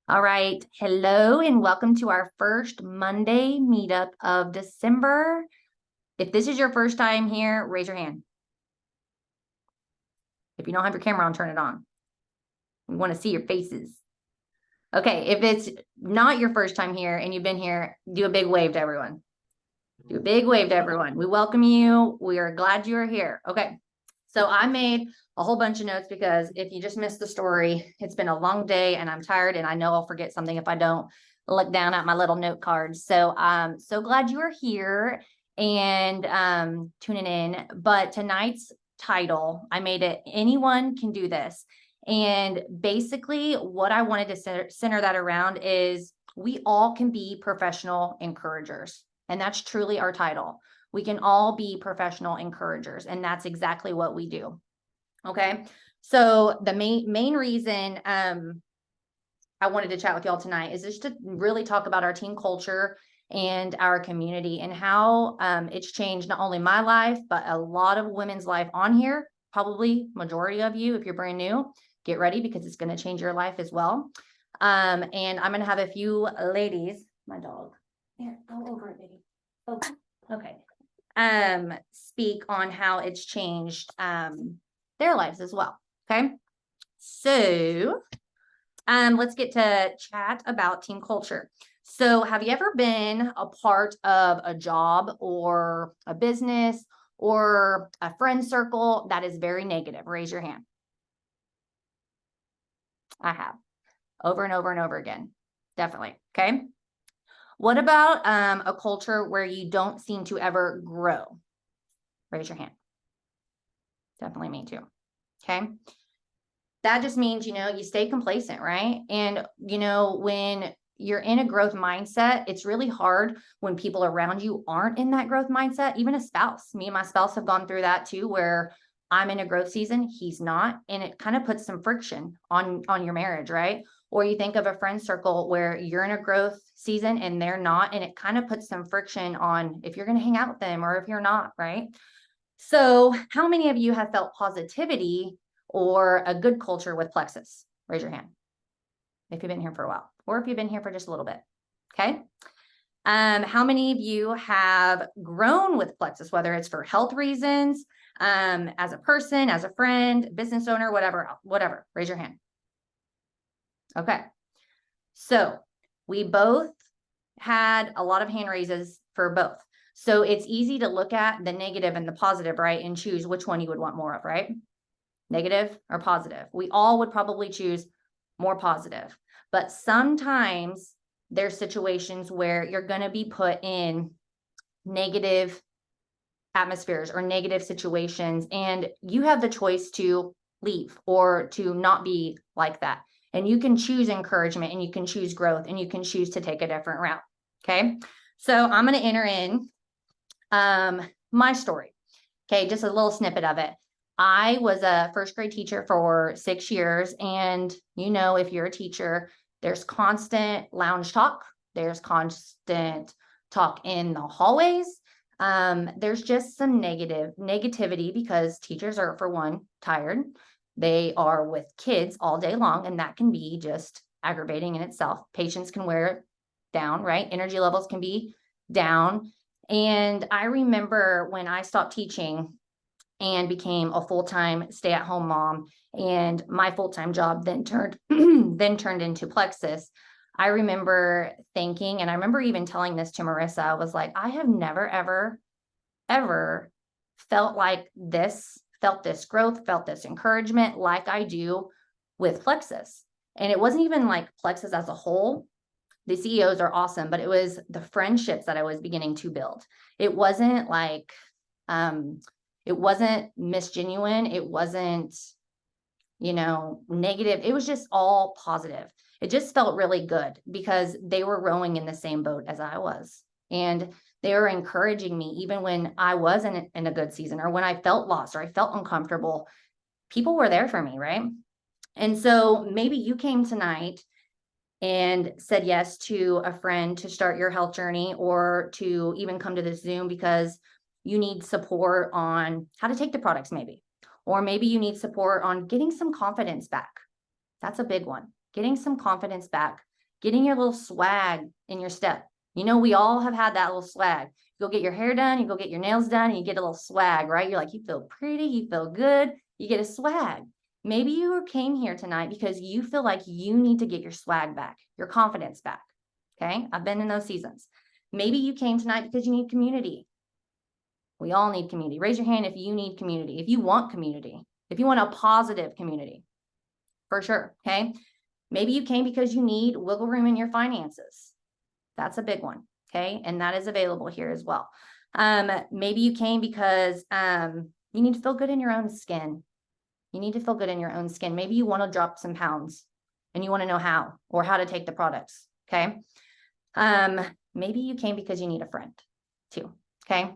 All right. Hello and welcome to our first Monday meetup of December. If this is your first time here, raise your hand. If you don't have your camera on, turn it on. We want to see your faces. Okay. If it's not your first time here and you've been here, do a big wave to everyone. Do a big wave to everyone. We welcome you. We are glad you are here. Okay. So I made a whole bunch of notes because if you just missed the story, it's been a long day and I'm tired and I know I'll forget something if I don't look down at my little note cards. So I'm so glad you are here and tuning in. But tonight's title, I made it Anyone Can Do This. And basically what I wanted to center that around is we all can be professional encouragers. And that's truly our title. We can all be professional encouragers, and that's exactly what we do. Okay. So the main reason I wanted to chat with y'all tonight is just to really talk about our team culture and our community and how it's changed not only my life, but a lot of women's life on here. Probably majority of you, if you're brand new, get ready because it's going to change your life as well. And I'm going to have a few ladies, my dog, there, go over it, baby. Oh, okay. Speak on how it's changed their lives as well. Okay. So let's get to chat about team culture. So have you ever been a part of a job or a business or a friend circle that is very negative? Raise your hand. I have over and over and over again. Definitely. Okay. What about a culture where you don't seem to ever grow? Raise your hand. Definitely me too. Okay. That just means, you stay complacent, right? And, when you're in a growth mindset, it's really hard when people around you aren't in that growth mindset, even a spouse. Me and my spouse have gone through that too, where I'm in a growth season, he's not, and it kind of puts some friction on your marriage, right? Or you think of a friend circle where you're in a growth season and they're not, and it kind of puts some friction on if you're going to hang out with them or if you're not, right? So how many of you have felt positivity or a good culture with Plexus? Raise your hand if you've been here for a while, or if you've been here for just a little bit. Okay. How many of you have grown with Plexus, whether it's for health reasons, as a person, as a friend, business owner, whatever, raise your hand. Okay. So we both had a lot of hand raises for both. So it's easy to look at the negative and the positive, right? And choose which one you would want more of, right? Negative or positive. We all would probably choose more positive, but sometimes there's situations where you're going to be put in negative atmospheres or negative situations, and you have the choice to leave or to not be like that. And you can choose encouragement and you can choose growth and you can choose to take a different route. Okay. So I'm going to enter in my story. Okay. Just a little snippet of it. I was a first grade teacher for 6 years. And if you're a teacher, there's constant lounge talk. There's constant talk in the hallways. There's just some negativity because teachers are, for one, tired. They are with kids all day long, and that can be just aggravating in itself. Patience can wear it down, right? Energy levels can be down. And I remember when I stopped teaching and became a full-time stay-at-home mom, and my full-time job then turned into Plexus. I remember thinking, and I remember even telling this to Marissa, I was like, I have never, ever felt this growth, felt this encouragement like I do with Plexus. And it wasn't even like Plexus as a whole. The CEOs are awesome, but it was the friendships that I was beginning to build. It wasn't like, it wasn't misgenuine. It wasn't, negative. It was just all positive. It just felt really good because they were rowing in the same boat as I was. And they were encouraging me even when I wasn't in a good season or when I felt lost or I felt uncomfortable. People were there for me, right? And so maybe you came tonight and said yes to a friend to start your health journey, or to even come to this Zoom because you need support on how to take the products maybe, or maybe you need support on getting some confidence back. That's a big one. Getting some confidence back getting your little swag in your step. You know, we all have had that little swag. You go get your hair done, you go get your nails done, and you get a little swag, right? You're like, you feel pretty, you feel good, you get a swag. Maybe you came here tonight because you feel like you need to get your swag back, your confidence back. Okay. I've been in those seasons. Maybe you came tonight because you need community. We all need community. Raise your hand if you need community, if you want community, if you want a positive community, for sure. Okay. Maybe you came because you need wiggle room in your finances. That's a big one. Okay. And that is available here as well. Maybe you came because you need to feel good in your own skin. You need to feel good in your own skin. Maybe you want to drop some pounds and you want to know how or how to take the products. Okay. Maybe you came because you need a friend too. Okay.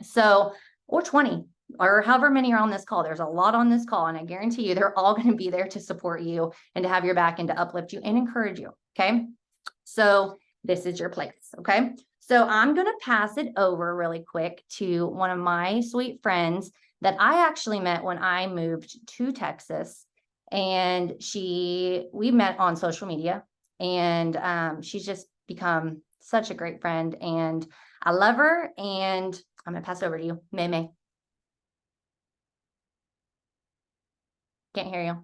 So, or 20 or however many are on this call. There's a lot on this call, and I guarantee you they're all going to be there to support you and to have your back and to uplift you and encourage you. Okay. So this is your place. Okay. So I'm going to pass it over really quick to one of my sweet friends that I actually met when I moved to Texas, and we met on social media, and she's just become such a great friend, and I love her, and I'm going to pass it over to you. May. Can't hear you.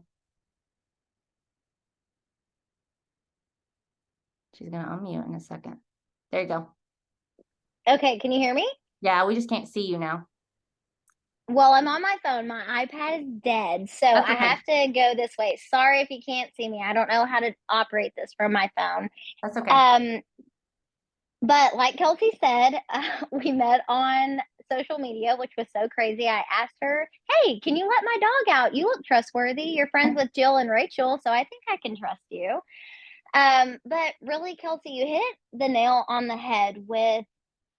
She's going to unmute in a second. There you go. Okay, can you hear me? Yeah, we just can't see you now. Well, I'm on my phone. My iPad is dead, so That's I okay. have to go this way. Sorry if you can't see me. I don't know how to operate this from my phone. That's okay. But like Kelsey said, we met on social media, which was so crazy. I asked her, "Hey, can you let my dog out? You look trustworthy. You're friends with Jill and Rachel, so I think I can trust you." But really, Kelsey, you hit the nail on the head with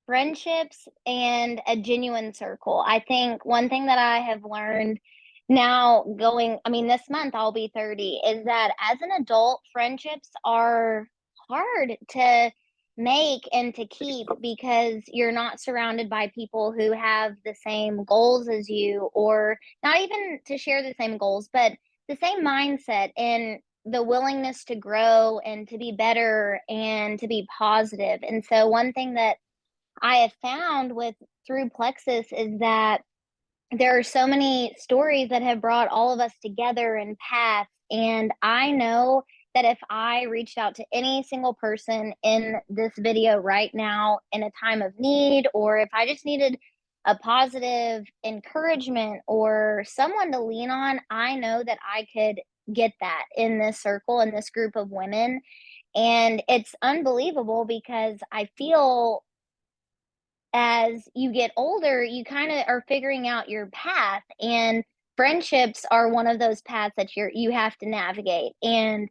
friendships and a genuine circle. I think one thing that I have learned now this month I'll be 30, is that as an adult, friendships are hard to make and to keep because you're not surrounded by people who have the same goals as you, or not even to share the same goals, but the same mindset and the willingness to grow and to be better and to be positive. And so one thing that I have found through Plexus is that there are so many stories that have brought all of us together in paths. And I know that if I reached out to any single person in this video right now in a time of need, or if I just needed a positive encouragement or someone to lean on, I know that I could get that in this circle, in this group of women. And it's unbelievable because I feel as you get older, you kind of are figuring out your path, and friendships are one of those paths that you have to navigate. And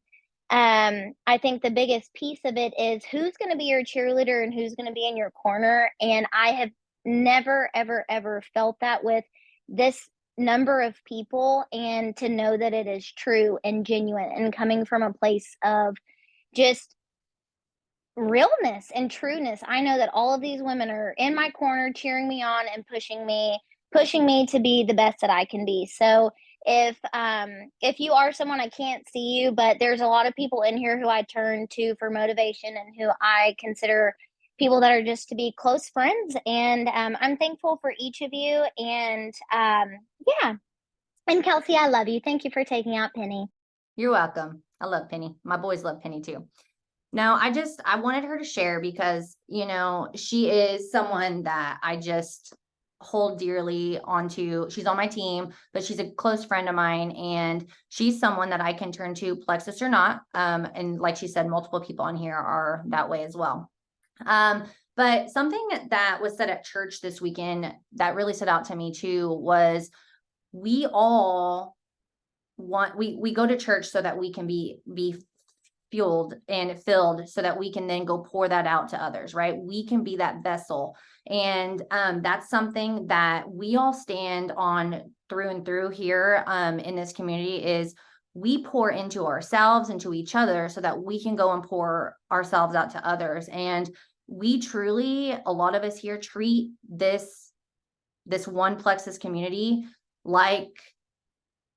I think the biggest piece of it is who's going to be your cheerleader and who's going to be in your corner. And I have never, ever, ever felt that with this number of people, and to know that it is true and genuine and coming from a place of just realness and trueness. I know that all of these women are in my corner, cheering me on and pushing me to be the best that I can be. So if you are someone, I can't see you, but there's a lot of people in here who I turn to for motivation and who I consider people that are just to be close friends. And I'm thankful for each of you. And yeah. And Kelsey, I love you. Thank you for taking out Penny. You're welcome. I love Penny. My boys love Penny too. Now, I wanted her to share because, she is someone that I just hold dearly onto. She's on my team, but she's a close friend of mine, and she's someone that I can turn to, Plexus or not. And like she said, multiple people on here are that way as well. But something that was said at church this weekend that really stood out to me too was we all we go to church so that we can be fueled and filled so that we can then go pour that out to others, right? We can be that vessel. And that's something that we all stand on through and through here in this community is we pour into ourselves, into each other, so that we can go and pour ourselves out to others. And we truly, a lot of us here treat this one Plexus community like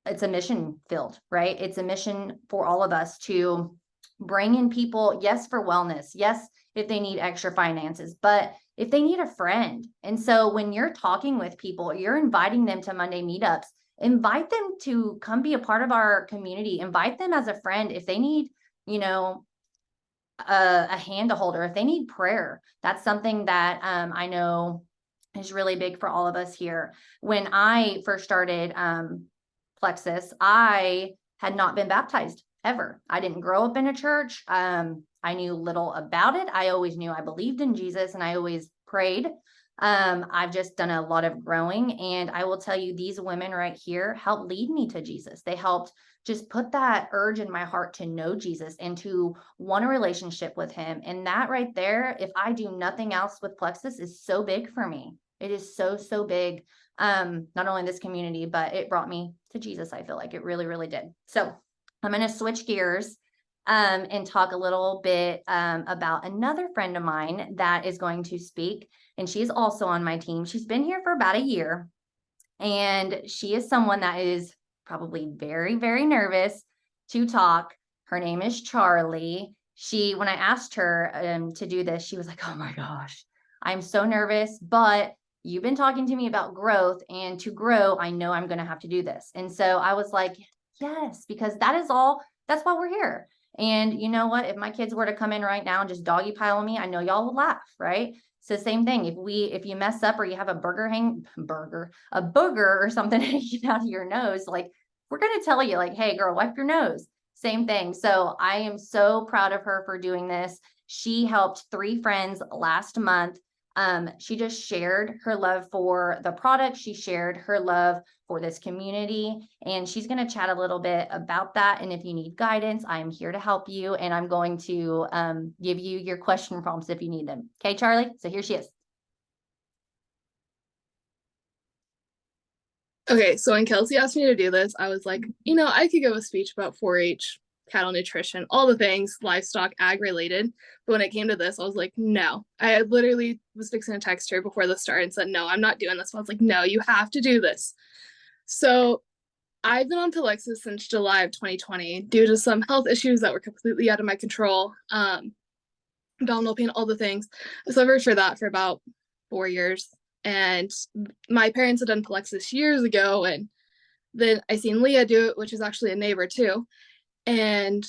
it's a mission field, right? It's a mission for all of us to Bring in people, yes, for wellness, yes, if they need extra finances, but if they need a friend. And so when you're talking with people, you're inviting them to Monday meetups, invite them to come be a part of our community, invite them as a friend if they need, you know, a hand to hold, or if they need prayer. That's something that I know is really big for all of us here. When I first started Plexus, I had not been baptized ever. I didn't grow up in a church. I knew little about it. I always knew I believed in Jesus and I always prayed. I've just done a lot of growing, and I will tell you, these women right here helped lead me to Jesus. They helped just put that urge in my heart to know Jesus and to want a relationship with him. And that right there, if I do nothing else with Plexus, is so big for me. It is so, so big. Not only this community, but it brought me to Jesus. I feel like it really, really did. So I'm going to switch gears and talk a little bit about another friend of mine that is going to speak. And she's also on my team. She's been here for about a year. And she is someone that is probably very, very nervous to talk. Her name is Charlie. When I asked her to do this, she was like, oh my gosh, I'm so nervous, but you've been talking to me about growth, and to grow, I know I'm going to have to do this. And so I was like, yes, because that's why we're here. And you know what? If my kids were to come in right now and just doggy pile on me, I know y'all would laugh, right? So same thing. If you mess up or you have a booger or something hanging out of your nose, like, we're going to tell you, like, hey girl, wipe your nose. Same thing. So I am so proud of her for doing this. She helped 3 friends last month. She just shared her love for the product. She shared her love for this community, and she's going to chat a little bit about that. And if you need guidance, I'm here to help you, and I'm going to give you your question prompts if you need them. Okay, Charlie? So here she is. Okay, so when Kelsey asked me to do this, I was like, I could give a speech about 4-H, cattle nutrition, all the things, livestock, ag related. But when it came to this, I was like, no. I literally was fixing to text her before the start and said, no, I'm not doing this. I was like, no, you have to do this. So I've been on Pelexis since July of 2020 due to some health issues that were completely out of my control. Abdominal pain, all the things. I suffered for that for about 4 years. And my parents had done Pelexis years ago, and then I seen Leah do it, which is actually a neighbor too. And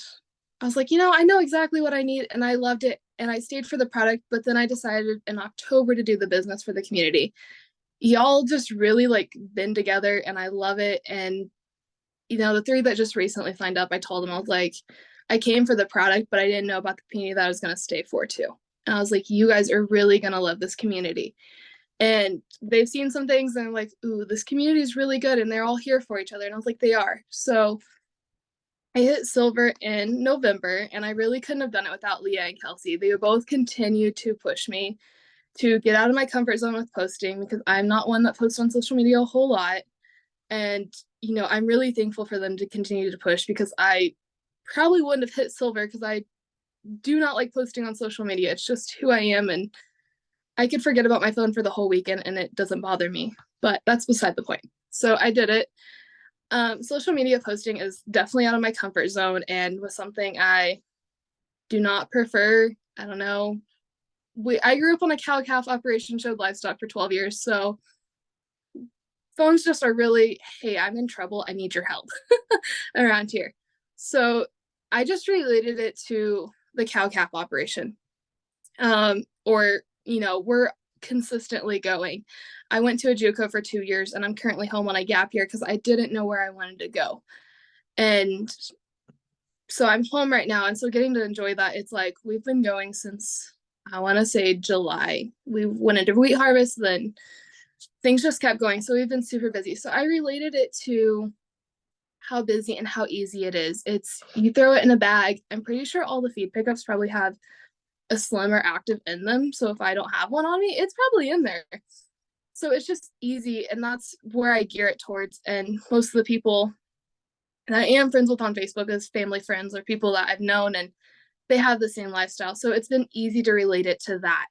I was like, I know exactly what I need, and I loved it, and I stayed for the product. But then I decided in October to do the business for the community. Y'all just really like been together, and I love it. And the 3 that just recently signed up, I told them, I was like, I came for the product, but I didn't know about the community that I was going to stay for too. And I was like, you guys are really going to love this community. And they've seen some things and I'm like, ooh, this community is really good, and they're all here for each other. And I was like, they are. So I hit silver in November, and I really couldn't have done it without Leah and Kelsey. They both continue to push me to get out of my comfort zone with posting, because I'm not one that posts on social media a whole lot. And I'm really thankful for them to continue to push, because I probably wouldn't have hit silver, because I do not like posting on social media. It's just who I am, and I could forget about my phone for the whole weekend and it doesn't bother me, but that's beside the point. So I did it. Social media posting is definitely out of my comfort zone and was something I do not prefer. I don't know. I grew up on a cow calf operation, showed livestock for 12 years. So phones just are really, hey, I'm in trouble. I need your help around here. So I just related it to the cow calf operation. We're consistently going. I went to a JUCO for 2 years, and I'm currently home on a gap year because I didn't know where I wanted to go. And so I'm home right now. And so getting to enjoy that, it's like we've been going since, I want to say, July. We went into wheat harvest, then things just kept going. So we've been super busy. So I related it to how busy and how easy it is. It's, you throw it in a bag. I'm pretty sure all the feed pickups probably have a Slim active in them. So if I don't have one on me, it's probably in there. So it's just easy, and that's where I gear it towards. And most of the people that I am friends with on Facebook as family friends or people that I've known, and they have the same lifestyle. So it's been easy to relate it to that.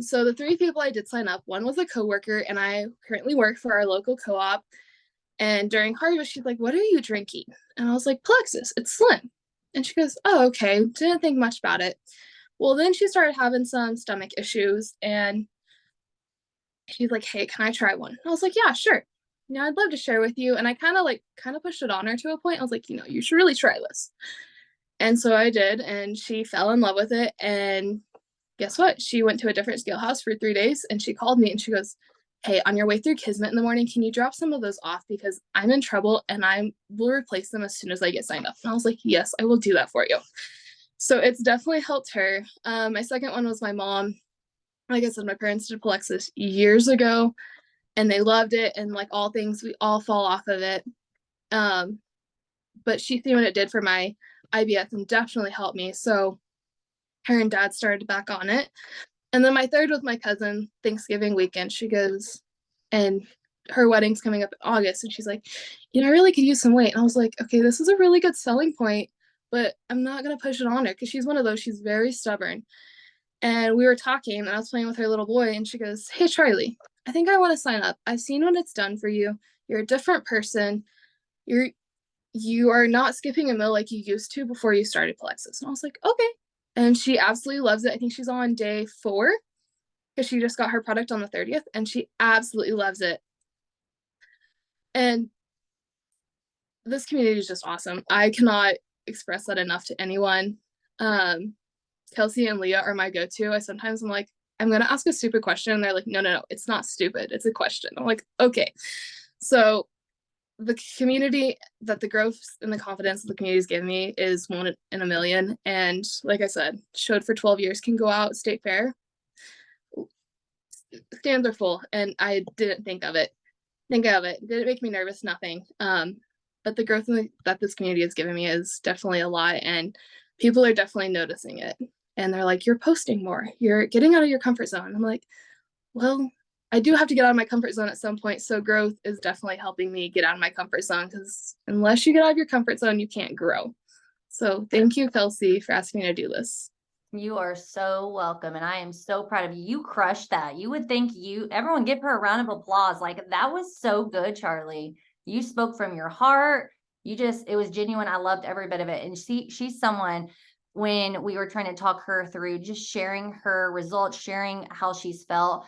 So the 3 people I did sign up, one was a coworker, and I currently work for our local co-op. And during harvest, she's like, what are you drinking? And I was like, Plexus, it's Slim. And she goes, oh, okay. Didn't think much about it. Well, then she started having some stomach issues, and she's like, hey, can I try one? And I was like, yeah, sure. I'd love to share with you. And I kind of pushed it on her to a point. I was like, you should really try this. And so I did, and she fell in love with it. And guess what? She went to a different scale house for 3 days, and she called me and she goes, hey, on your way through Kismet in the morning, can you drop some of those off, because I'm in trouble and I will replace them as soon as I get signed up. And I was like, yes, I will do that for you. So it's definitely helped her. My second one was my mom. Like I said, my parents did Plexus years ago, and they loved it. And like all things, we all fall off of it. But she seen what it did for my IBS and definitely helped me. So her and dad started back on it. And then my third was my cousin, Thanksgiving weekend. She goes, and her wedding's coming up in August. And she's like, I really could use some weight. And I was like, okay, this is a really good selling point, but I'm not going to push it on her, because she's one of those, she's very stubborn. And we were talking, and I was playing with her little boy, and she goes, hey, Charlie, I think I want to sign up. I've seen what it's done for you. You're a different person. You are not skipping a meal like you used to before you started Plexus. And I was like, okay. And she absolutely loves it. I think she's on day 4, because she just got her product on the 30th, and she absolutely loves it. And this community is just awesome. I cannot express that enough to anyone. Kelsey and Leah are my go-to. I'm like, I'm going to ask a stupid question. And they're like, no, it's not stupid. It's a question. I'm like, okay. So the community, that the growth and the confidence that the community has given me is 1 in a million. And like I said, showed for 12 years, can go out state fair. Stands are full, and I didn't think of it. Didn't make me nervous, nothing. But the growth that this community has given me is definitely a lot, and people are definitely noticing it. And they're like, you're posting more, you're getting out of your comfort zone. I'm like, well, I do have to get out of my comfort zone at some point. So growth is definitely helping me get out of my comfort zone, because unless you get out of your comfort zone, you can't grow. So thank you, Kelsey, for asking me to do this. You are so welcome. And I am so proud of you. You crushed that. You would think everyone give her a round of applause. Like, that was so good, Charlie. You spoke from your heart. It was genuine. I loved every bit of it. And she's someone, when we were trying to talk her through just sharing her results, sharing how she's felt,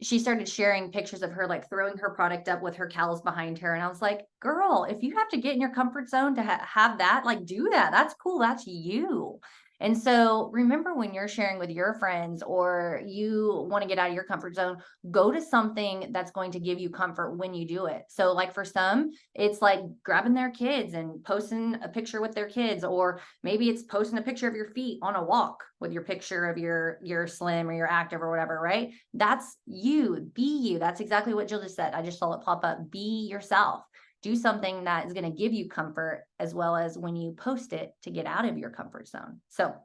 she started sharing pictures of her like throwing her product up with her cows behind her. And I was like, girl, if you have to get in your comfort zone to have that, like, do that. That's cool. That's you. And so remember, when you're sharing with your friends or you want to get out of your comfort zone, go to something that's going to give you comfort when you do it. So like for some, it's like grabbing their kids and posting a picture with their kids, or maybe it's posting a picture of your feet on a walk with your picture of your slim or your active or whatever, right? That's you. Be you. That's exactly what Jill just said. I just saw it pop up. Be yourself. Do something that is going to give you comfort, as well as when you post it, to get out of your comfort zone. So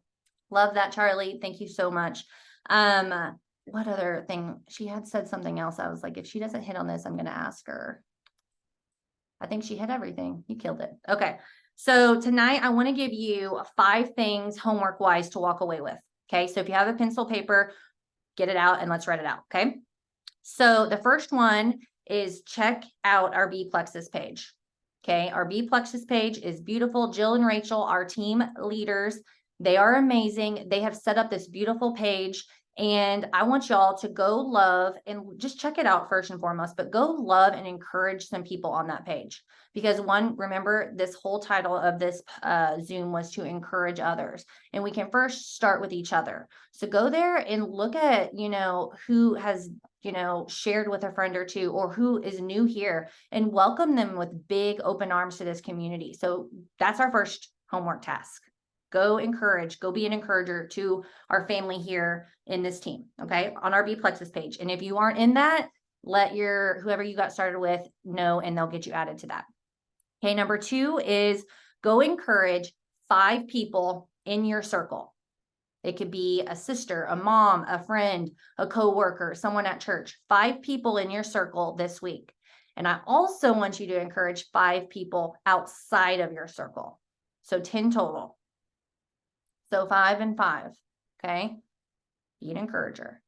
love that, Charlie. Thank you so much. What other thing? She had said something else. I was like, if she doesn't hit on this, I'm going to ask her. I think she hit everything. You killed it. Okay. So tonight I want to give you 5 things homework wise to walk away with. Okay. So if you have a pencil, paper, get it out and let's write it out. Okay. So the first one is check out our B Plexus page. Okay. Our B Plexus page is beautiful. Jill and Rachel, our team leaders, they are amazing. They have set up this beautiful page, and I want y'all to go love and just check it out first and foremost, but go love and encourage some people on that page. Because remember, this whole title of this Zoom was to encourage others, and we can first start with each other. So go there and look at, who has, shared with a friend or two, or who is new here, and welcome them with big open arms to this community. So that's our first homework task. Go encourage, go be an encourager to our family here in this team. Okay. On our B Plexus page. And if you aren't in that, let whoever you got started with know, and they'll get you added to that. Okay. Number 2 is go encourage 5 people in your circle. It could be a sister, a mom, a friend, a coworker, someone at church. 5 people in your circle this week. And I also want you to encourage 5 people outside of your circle. So 10 total. So 5 and 5. Okay. Be an encourager.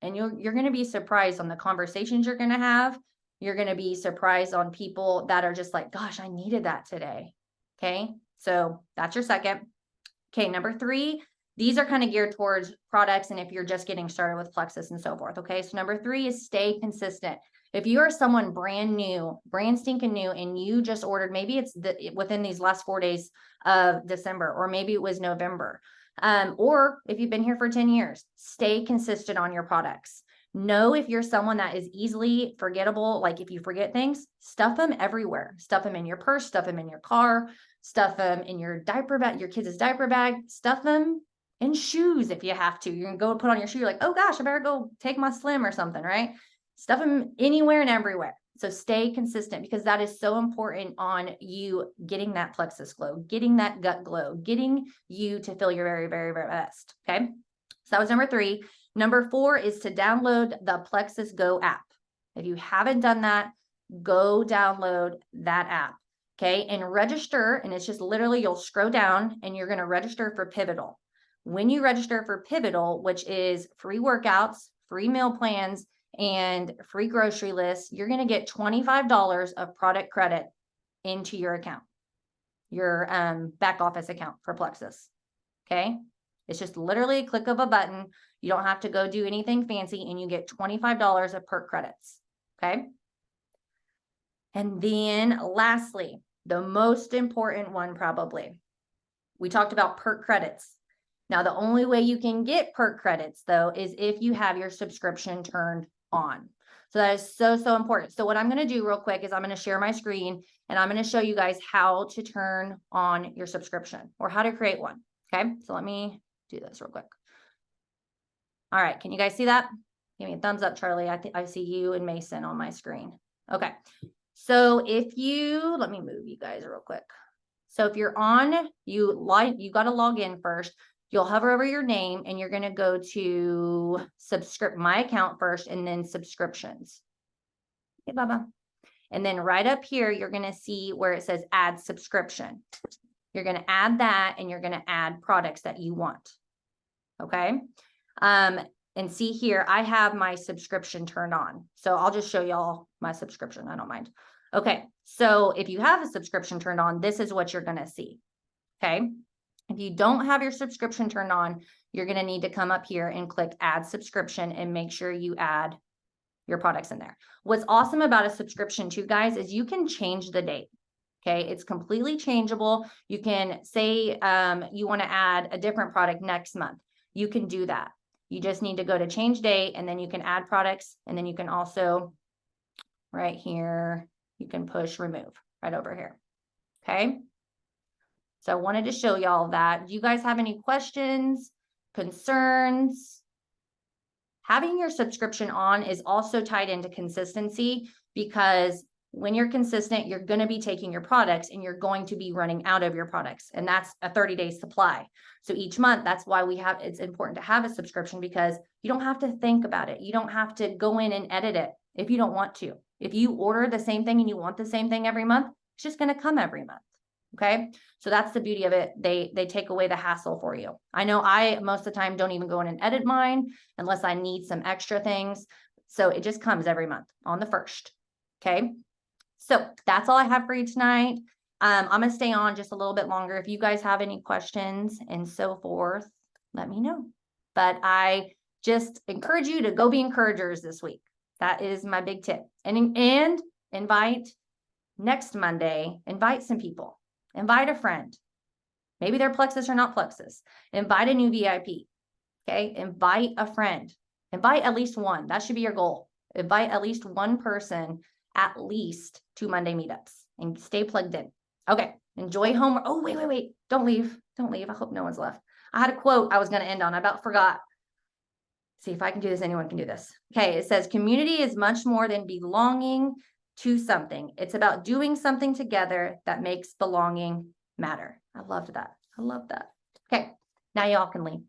And you're going to be surprised on the conversations you're going to have. You're going to be surprised on people that are just like, gosh, I needed that today. Okay. So that's your second. Okay, number 3, these are kind of geared towards products and if you're just getting started with Plexus and so forth. Okay, so number 3 is stay consistent. If you are someone brand new, brand stinking new, and you just ordered, maybe it's within these last 4 days of December, or maybe it was November, or if you've been here for 10 years, stay consistent on your products. Know if you're someone that is easily forgettable, like if you forget things, stuff them everywhere. Stuff them in your purse, stuff them in your car, stuff them in your diaper bag, your kids' diaper bag, stuff them in shoes if you have to. You're gonna go put on your shoe, you're like, oh gosh, I better go take my Slim or something, right? Stuff them anywhere and everywhere. So stay consistent because that is so important on you getting that plexus glow, getting that gut glow, getting you to feel your very, very, very best. Okay. So that was number 3. Number 4 is to download the Plexus Go app. If you haven't done that, go download that app. Okay. And register. And it's just literally, you'll scroll down and you're going to register for Pivotal. When you register for Pivotal, which is free workouts, free meal plans, and free grocery lists, you're going to get $25 of product credit into your account, your back office account for Plexus. Okay. It's just literally a click of a button. You don't have to go do anything fancy and you get $25 of perk credits. Okay. And then lastly, the most important one probably, we talked about perk credits. Now, the only way you can get perk credits though, is if you have your subscription turned on. So that is so, so important. So what I'm going to do real quick is I'm going to share my screen and I'm going to show you guys how to turn on your subscription or how to create one. Okay. So let me do this real quick. All right. Can you guys see that? Give me a thumbs up, Charlie. I see you and Mason on my screen. Okay. So if you, let me move you guys real quick. So if you're on, you got to log in first. You'll hover over your name and you're going to go to my account first and then subscriptions. Okay, Baba. And then right up here, you're going to see where it says add subscription. You're going to add that and you're going to add products that you want. Okay. And see here, I have my subscription turned on. So I'll just show y'all my subscription. I don't mind. Okay. So if you have a subscription turned on, this is what you're going to see. Okay. If you don't have your subscription turned on, you're going to need to come up here and click add subscription and make sure you add your products in there. What's awesome about a subscription too, guys, is you can change the date. Okay. It's completely changeable. You can say, you want to add a different product next month. You can do that. You just need to go to change date and then you can add products. And then you can also right here, you can push remove right over here. Okay. So I wanted to show y'all that. Do you guys have any questions, concerns? Having your subscription on is also tied into consistency because when you're consistent, you're going to be taking your products and you're going to be running out of your products. And that's a 30-day supply. So each month, that's why it's important to have a subscription because you don't have to think about it. You don't have to go in and edit it if you don't want to. If you order the same thing and you want the same thing every month, it's just going to come every month. Okay. So that's the beauty of it. They take away the hassle for you. I know I, most of the time, don't even go in and edit mine unless I need some extra things. So it just comes every month on the 1st. Okay. So that's all I have for you tonight. I'm going to stay on just a little bit longer. If you guys have any questions and so forth, let me know. But I just encourage you to go be encouragers this week. That is my big tip. And invite next Monday, invite some people. Invite a friend. Maybe they're Plexus or not Plexus. Invite a new VIP. Okay. Invite a friend. Invite at least one. That should be your goal. Invite at least one person at least to Monday meetups and stay plugged in. Okay. Enjoy homework. Oh, wait. Don't leave. Don't leave. I hope no one's left. I had a quote I was going to end on. I about forgot. See if I can do this. Anyone can do this. Okay. It says community is much more than belonging to something. It's about doing something together that makes belonging matter. I loved that. I love that. Okay. Now y'all can leave.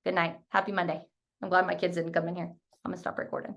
Good night. Happy Monday. I'm glad my kids didn't come in here. I'm gonna stop recording.